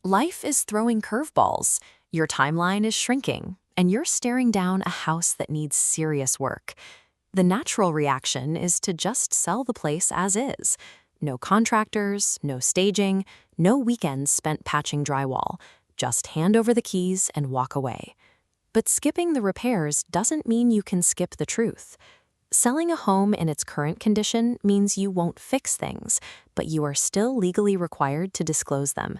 Life is throwing curveballs, your timeline is shrinking, and you're staring down a house that needs serious work. The natural reaction is to just sell the place as is. No contractors, no staging, no weekends spent patching drywall. Just hand over the keys and walk away. But skipping the repairs doesn't mean you can skip the truth. Selling a home in its current condition means you won't fix things, but you are still legally required to disclose them.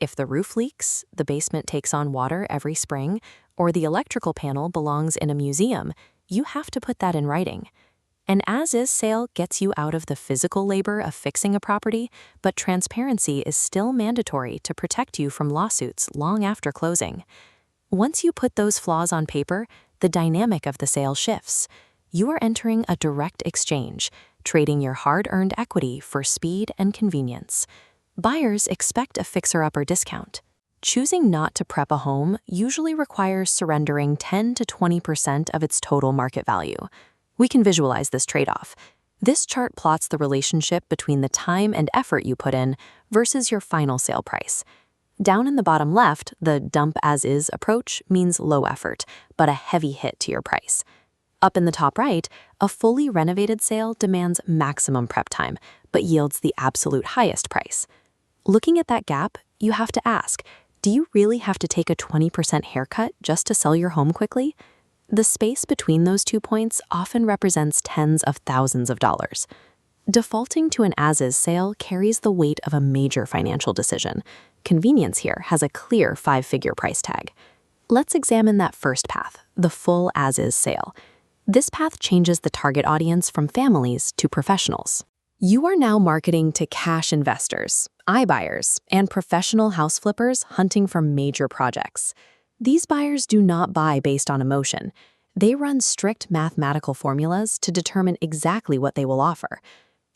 If the roof leaks, the basement takes on water every spring, or the electrical panel belongs in a museum, you have to put that in writing. An as-is sale gets you out of the physical labor of fixing a property, but transparency is still mandatory to protect you from lawsuits long after closing. Once you put those flaws on paper, the dynamic of the sale shifts. You are entering a direct exchange, trading your hard-earned equity for speed and convenience. Buyers expect a fixer-upper discount. Choosing not to prep a home usually requires surrendering 10 to 20% of its total market value. We can visualize this trade-off. This chart plots the relationship between the time and effort you put in versus your final sale price. Down in the bottom left, the dump as-is approach means low effort, but a heavy hit to your price. Up in the top right, a fully renovated sale demands maximum prep time, but yields the absolute highest price. Looking at that gap, you have to ask, do you really have to take a 20% haircut just to sell your home quickly? The space between those 2 points often represents tens of thousands of dollars. Defaulting to an as-is sale carries the weight of a major financial decision. Convenience here has a clear 5-figure price tag. Let's examine that first path, the full as-is sale. This path changes the target audience from families to professionals. You are now marketing to cash investors, iBuyers, and professional house flippers hunting for major projects. These buyers do not buy based on emotion. They run strict mathematical formulas to determine exactly what they will offer.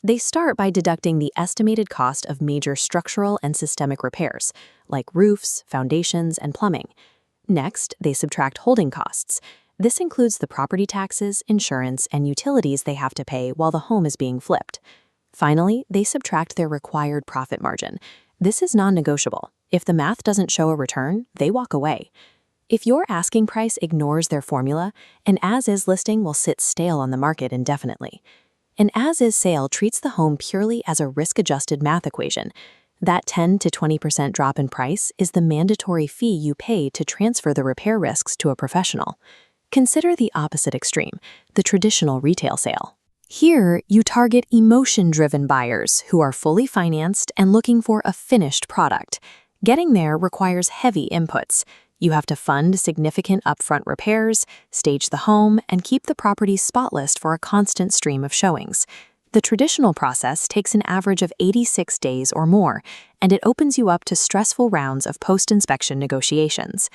They start by deducting the estimated cost of major structural and systemic repairs, like roofs, foundations, and plumbing. Next, they subtract holding costs. This includes the property taxes, insurance, and utilities they have to pay while the home is being flipped. Finally, they subtract their required profit margin. This is non-negotiable. If the math doesn't show a return, they walk away. If your asking price ignores their formula, an as-is listing will sit stale on the market indefinitely. An as-is sale treats the home purely as a risk-adjusted math equation. That 10 to 20% drop in price is the mandatory fee you pay to transfer the repair risks to a professional. Consider the opposite extreme, the traditional retail sale. Here, you target emotion-driven buyers who are fully financed and looking for a finished product. Getting there requires heavy inputs. You have to fund significant upfront repairs, stage the home, and keep the property spotless for a constant stream of showings. The traditional process takes an average of 86 days or more, and it opens you up to stressful rounds of post-inspection negotiations.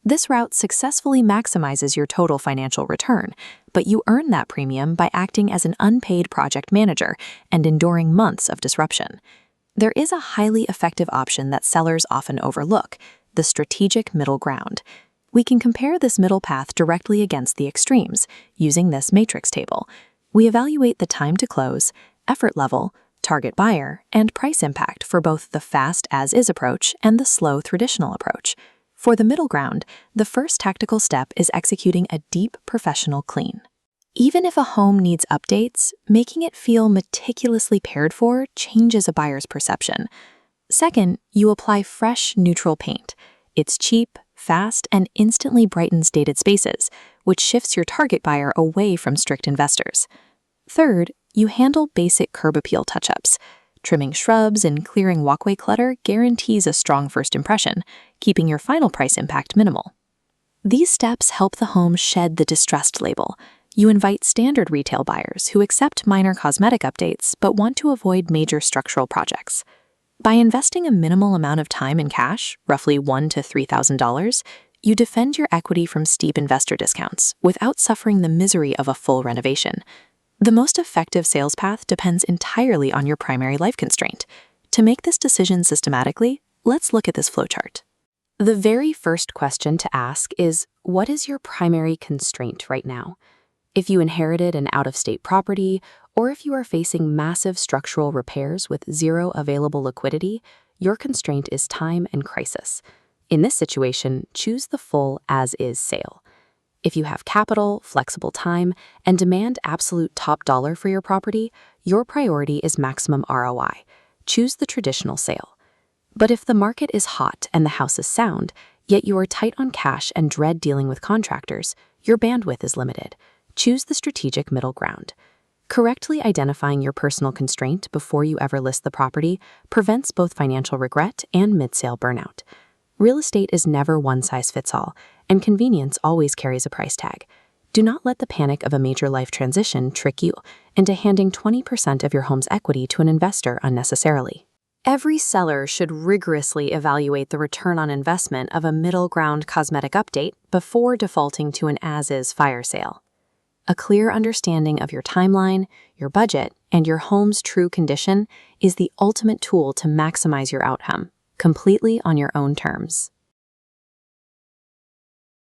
This route successfully maximizes your total financial return, but you earn that premium by acting as an unpaid project manager and enduring months of disruption. There is a highly effective option that sellers often overlook, the strategic middle ground. We can compare this middle path directly against the extremes using this matrix table. We evaluate the time to close, effort level, target buyer, and price impact for both the fast as-is approach and the slow traditional approach. For the middle ground, the first tactical step is executing a deep professional clean. Even if a home needs updates, making it feel meticulously cared for changes a buyer's perception. Second, you apply fresh, neutral paint. It's cheap, fast, and instantly brightens dated spaces, which shifts your target buyer away from strict investors. Third, you handle basic curb appeal touch-ups. Trimming shrubs and clearing walkway clutter guarantees a strong first impression, keeping your final price impact minimal. These steps help the home shed the distressed label. You invite standard retail buyers who accept minor cosmetic updates but want to avoid major structural projects. By investing a minimal amount of time and cash, roughly $1,000 to $3,000, you defend your equity from steep investor discounts without suffering the misery of a full renovation. The most effective sales path depends entirely on your primary life constraint. To make this decision systematically, let's look at this flowchart. The very first question to ask is, what is your primary constraint right now? If you inherited an out-of-state property, or if you are facing massive structural repairs with zero available liquidity, Your constraint is time and crisis. In this situation, choose the full as-is sale. If you have capital, flexible time, and demand absolute top dollar for your property, your priority is maximum ROI. Choose the traditional sale. But if the market is hot and the house is sound, yet you are tight on cash and dread dealing with contractors, your bandwidth is limited. Choose the strategic middle ground. Correctly identifying your personal constraint before you ever list the property prevents both financial regret and mid-sale burnout. Real estate is never one size fits all, and convenience always carries a price tag. Do not let the panic of a major life transition trick you into handing 20% of your home's equity to an investor unnecessarily. Every seller should rigorously evaluate the return on investment of a middle ground cosmetic update before defaulting to an as-is fire sale. A clear understanding of your timeline, your budget, and your home's true condition is the ultimate tool to maximize your outcome, completely on your own terms.